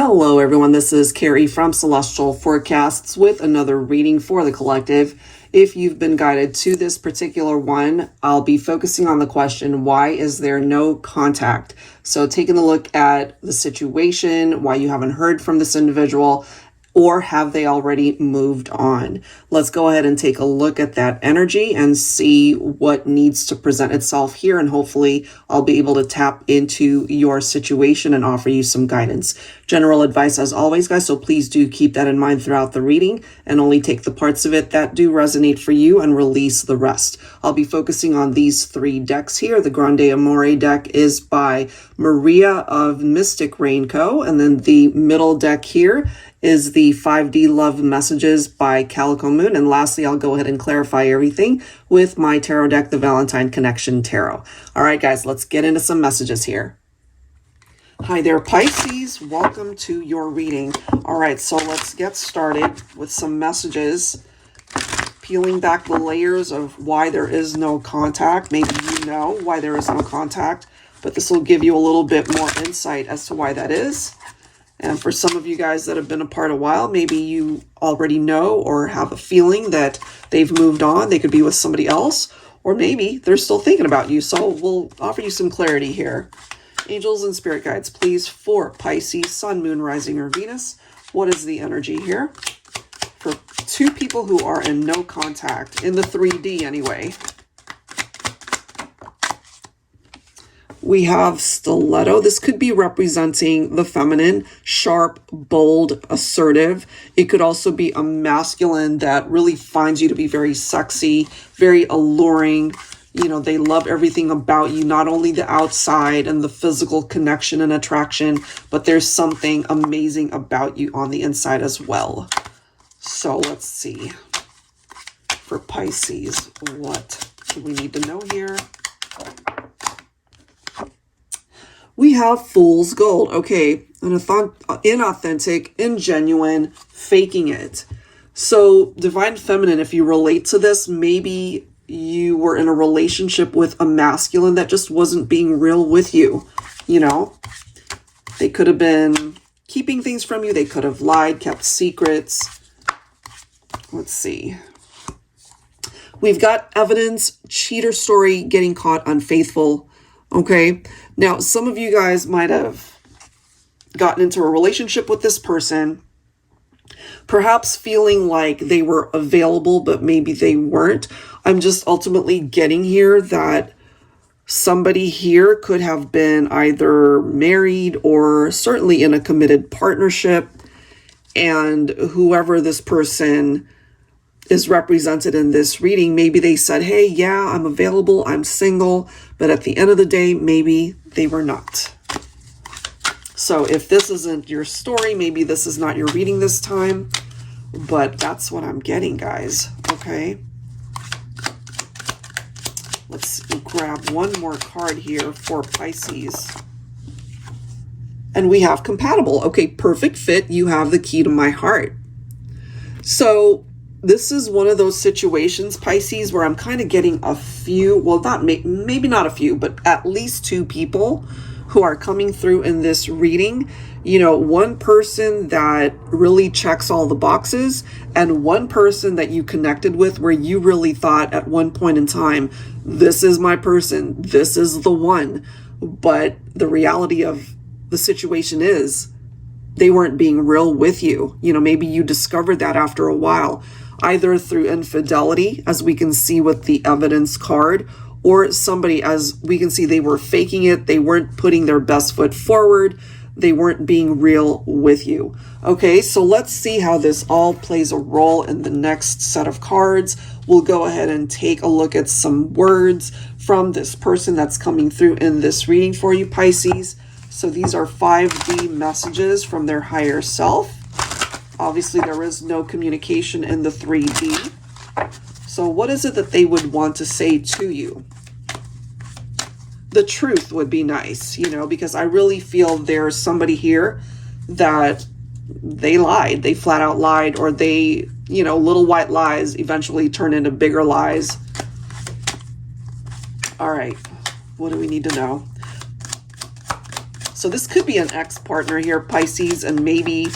Hello everyone, this is Carrie from Celestial Forecasts with another reading for the collective. If you've been guided to this particular one, I'll be focusing on the question, why is there no contact? So taking a look at the situation, why you haven't heard from this individual, or have they already moved on? Let's go ahead and take a look at that energy and see what needs to present itself here. And hopefully I'll be able to tap into your situation and offer you some guidance. General advice as always, guys, so please do keep that in mind throughout the reading and only take the parts of it that do resonate for you and release the rest. I'll be focusing on these three decks here. The Grande Amore deck is by Maria of Mystic Rainco, and then the middle deck here is the 5D Love Messages by Calico Moon. And lastly, I'll go ahead and clarify everything with my tarot deck, the Valentine Connection Tarot. All right, guys, let's get into some messages here. Hi there, Pisces. Welcome to your reading. All right, so let's get started with some messages, peeling back the layers of why there is no contact. Maybe you know why there is no contact, but this will give you a little bit more insight as to why that is. And for some of you guys that have been apart a while, maybe you already know or have a feeling that they've moved on. They could be with somebody else, or maybe they're still thinking about you. So we'll offer you some clarity here. Angels and spirit guides, please, for Pisces, Sun, Moon, Rising, or Venus. What is the energy here for two people who are in no contact, in the 3D anyway? We have stiletto. This could be representing the feminine, sharp, bold, assertive. It could also be a masculine that really finds you to be very sexy, very alluring. You know, they love everything about you, not only the outside and the physical connection and attraction, but there's something amazing about you on the inside as well. So let's see. For Pisces, what do we need to know here? We have Fool's Gold. Okay, inauthentic, ingenuine, faking it. So Divine Feminine, if you relate to this, maybe you were in a relationship with a masculine that just wasn't being real with you. You know, they could have been keeping things from you. They could have lied, kept secrets. Let's see. We've got evidence, cheater story, getting caught unfaithful. Okay, now some of you guys might have gotten into a relationship with this person, perhaps feeling like they were available, but maybe they weren't. I'm just ultimately getting here that somebody here could have been either married or certainly in a committed partnership, and whoever this person is represented in this reading, maybe they said, hey, yeah, I'm available, I'm single, but at the end of the day, maybe they were not. So if this isn't your story, maybe this is not your reading this time, but that's what I'm getting, guys, okay? Let's grab one more card here for Pisces. And we have compatible. Okay, perfect fit. You have the key to my heart. So this is one of those situations, Pisces, where I'm kind of getting a few, well, not maybe not a few, but at least two people who are coming through in this reading. You know, one person that really checks all the boxes, and one person that you connected with where you really thought at one point in time, this is my person, this is the one. But the reality of the situation is they weren't being real with you. You know, maybe you discovered that after a while, either through infidelity, as we can see with the evidence card, or somebody, as we can see, they were faking it. They weren't putting their best foot forward. They weren't being real with you. Okay, so let's see how this all plays a role in the next set of cards. We'll go ahead and take a look at some words from this person that's coming through in this reading for you, Pisces. So these are 5D messages from their higher self. Obviously, there is no communication in the 3D. So what is it that they would want to say to you? The truth would be nice, you know, because I really feel there's somebody here that they lied. They flat out lied, or they, you know, little white lies eventually turn into bigger lies. All right, what do we need to know? So this could be an ex-partner here, Pisces, and maybe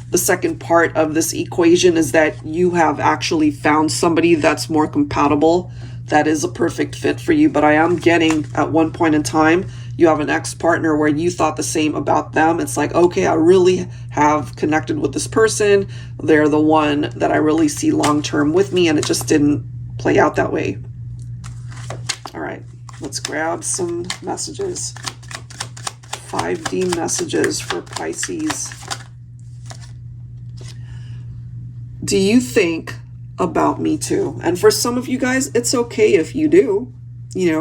the second part of this equation is that you have actually found somebody that's more compatible, that is a perfect fit for you. But I am getting at one point in time, you have an ex-partner where you thought the same about them. It's like, okay, I really have connected with this person. They're the one that I really see long-term with me, and it just didn't play out that way. All right, let's grab some messages. 5D messages for Pisces. Do you think about me too? And for some of you guys, it's okay if you do, you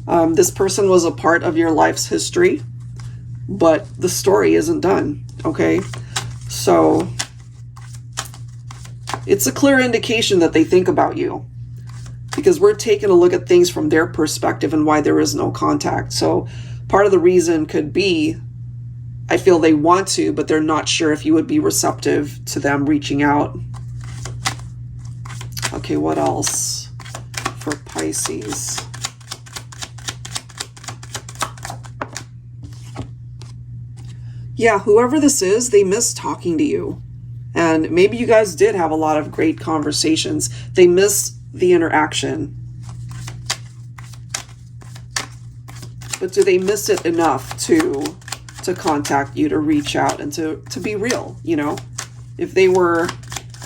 know. This person was a part of your life's history, but the story isn't done, okay? So it's a clear indication that they think about you, because we're taking a look at things from their perspective and why there is no contact. So part of the reason could be, I feel they want to, but they're not sure if you would be receptive to them reaching out. Okay, what else for Pisces? Yeah, whoever this is, they miss talking to you. And maybe you guys did have a lot of great conversations. They miss the interaction. But do they miss it enough to contact you, to reach out, and to be real, you know? If they were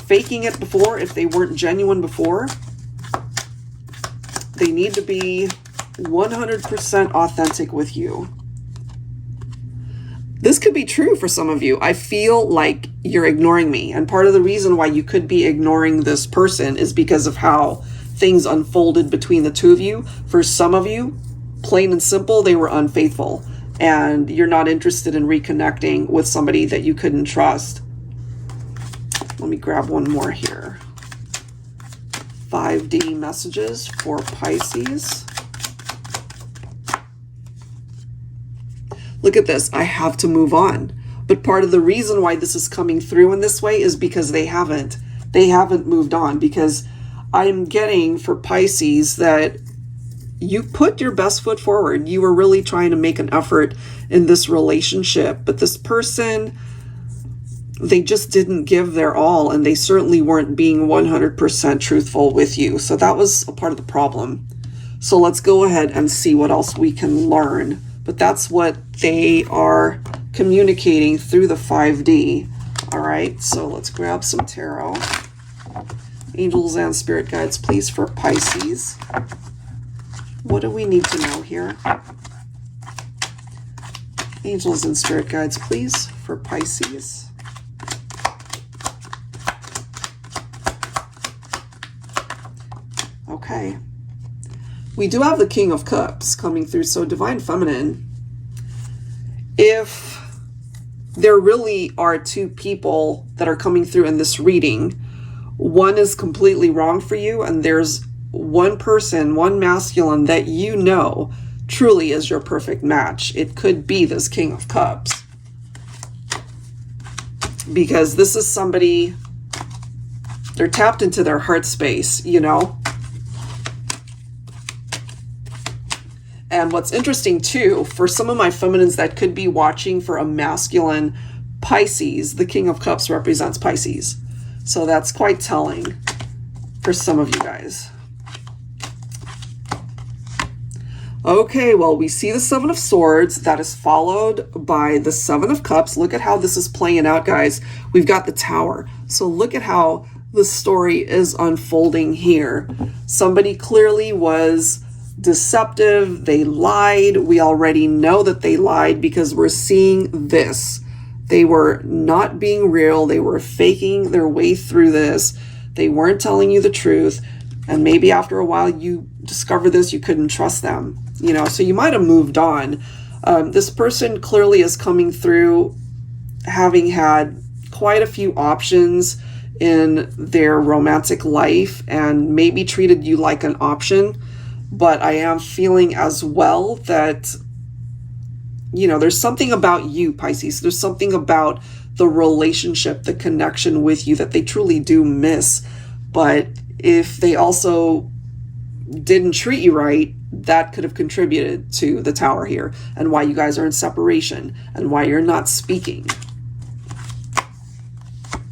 faking it before, if they weren't genuine before, they need to be 100% authentic with you. This could be true for some of you. I feel like you're ignoring me. And part of the reason why you could be ignoring this person is because of how things unfolded between the two of you. For some of you, plain and simple, they were unfaithful. And you're not interested in reconnecting with somebody that you couldn't trust. Let me grab one more here. 5D messages for Pisces. Look at this. I have to move on. But part of the reason why this is coming through in this way is because they haven't moved on. Because I'm getting for Pisces that you put your best foot forward. You were really trying to make an effort in this relationship. But this person, they just didn't give their all. And they certainly weren't being 100% truthful with you. So that was a part of the problem. So let's go ahead and see what else we can learn. But that's what they are communicating through the 5D. All right, so let's grab some tarot. Angels and spirit guides, please, for Pisces. What do we need to know here? Angels and spirit guides, please, for Pisces. Okay. We do have the King of Cups coming through, so Divine Feminine. If there really are two people that are coming through in this reading, one is completely wrong for you, and there's one person, one masculine that you know truly is your perfect match. It could be this King of Cups. Because this is somebody, they're tapped into their heart space, you know? And what's interesting too, for some of my feminines that could be watching for a masculine Pisces, the King of Cups represents Pisces. So that's quite telling for some of you guys. Okay, well, we see the Seven of Swords. That is followed by the Seven of Cups. Look at how this is playing out, guys. We've got the Tower. So look at how the story is unfolding here. Somebody clearly was deceptive. They lied. We already know that they lied because we're seeing this. They were not being real. They were faking their way through this. They weren't telling you the truth. And maybe after a while you discover this, you couldn't trust them, you know, so you might have moved on. This person clearly is coming through having had quite a few options in their romantic life and maybe treated you like an option. But I am feeling as well that, you know, there's something about you, Pisces. There's something about the relationship, the connection with you that they truly do miss. But if they also didn't treat you right, that could have contributed to the Tower here, and why you guys are in separation, and why you're not speaking.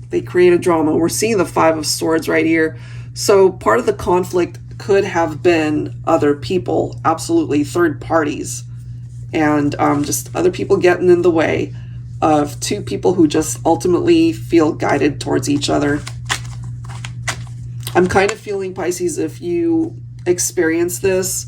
They created drama. We're seeing the Five of Swords right here. So part of the conflict could have been other people, absolutely, third parties, and just other people getting in the way of two people who just ultimately feel guided towards each other. I'm kind of feeling, Pisces, if you experience this,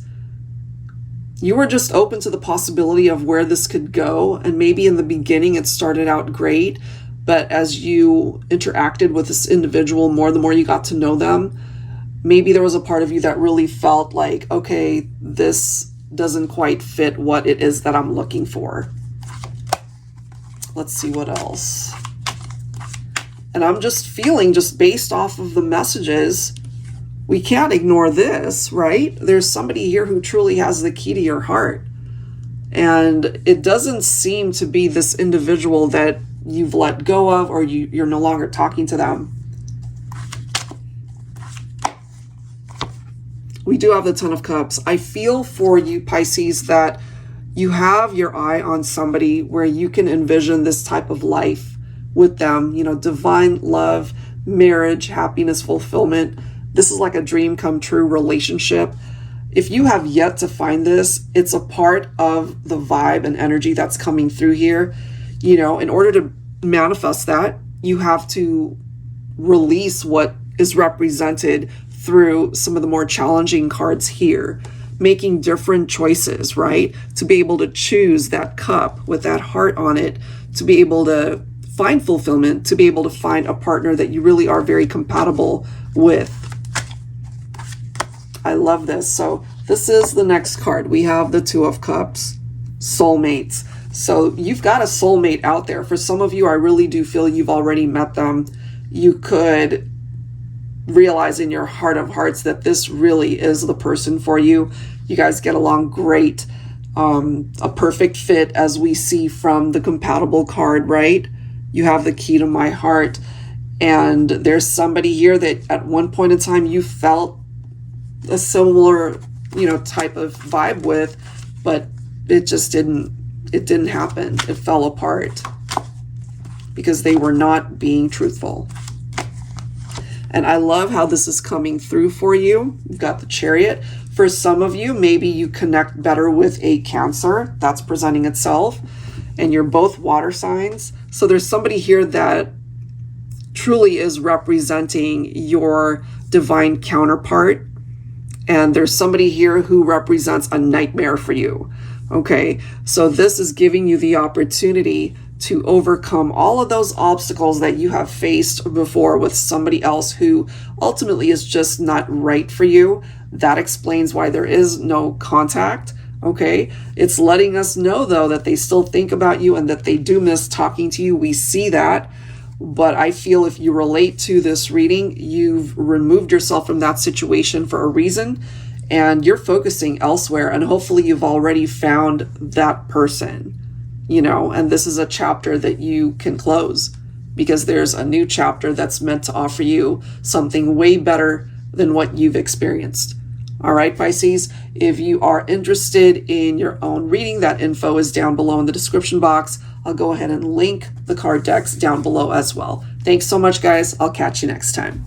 you were just open to the possibility of where this could go, and maybe in the beginning it started out great, but as you interacted with this individual more, the more you got to know them, maybe there was a part of you that really felt like, okay, this doesn't quite fit what it is that I'm looking for. Let's see what else. And I'm just feeling, just based off of the messages, we can't ignore this, right? There's somebody here who truly has the key to your heart. And it doesn't seem to be this individual that you've let go of, or you're no longer talking to them. We do have the Ten of Cups. I feel for you, Pisces, that you have your eye on somebody where you can envision this type of life with them, you know, divine love, marriage, happiness, fulfillment. This is like a dream come true relationship. If you have yet to find this, it's a part of the vibe and energy that's coming through here. You know, in order to manifest that, you have to release what is represented through some of the more challenging cards here, making different choices, right? To be able to choose that cup with that heart on it, to be able to find fulfillment, to be able to find a partner that you really are very compatible with. I love this. So this is the next card. We have the Two of Cups, soulmates. So you've got a soulmate out there. For some of you, I really do feel you've already met them. You could realize in your heart of hearts that this really is the person for you. You guys get along great. A perfect fit, as we see from the compatible card, right? You have the key to my heart. And there's somebody here that at one point in time you felt a similar, you know, type of vibe with, but it just didn't happen. It fell apart because they were not being truthful. And I love how this is coming through for you. You've got the Chariot. For some of you, maybe you connect better with a Cancer that's presenting itself, and you're both water signs. So there's somebody here that truly is representing your divine counterpart. And there's somebody here who represents a nightmare for you. Okay, so this is giving you the opportunity to overcome all of those obstacles that you have faced before with somebody else who ultimately is just not right for you. That explains why there is no contact. Okay, it's letting us know, though, that they still think about you and that they do miss talking to you. We see that. But I feel if you relate to this reading, you've removed yourself from that situation for a reason, and you're focusing elsewhere, and hopefully you've already found that person, you know, and this is a chapter that you can close because there's a new chapter that's meant to offer you something way better than what you've experienced. All right, Pisces, if you are interested in your own reading, that info is down below in the description box. I'll go ahead and link the card decks down below as well. Thanks so much, guys. I'll catch you next time.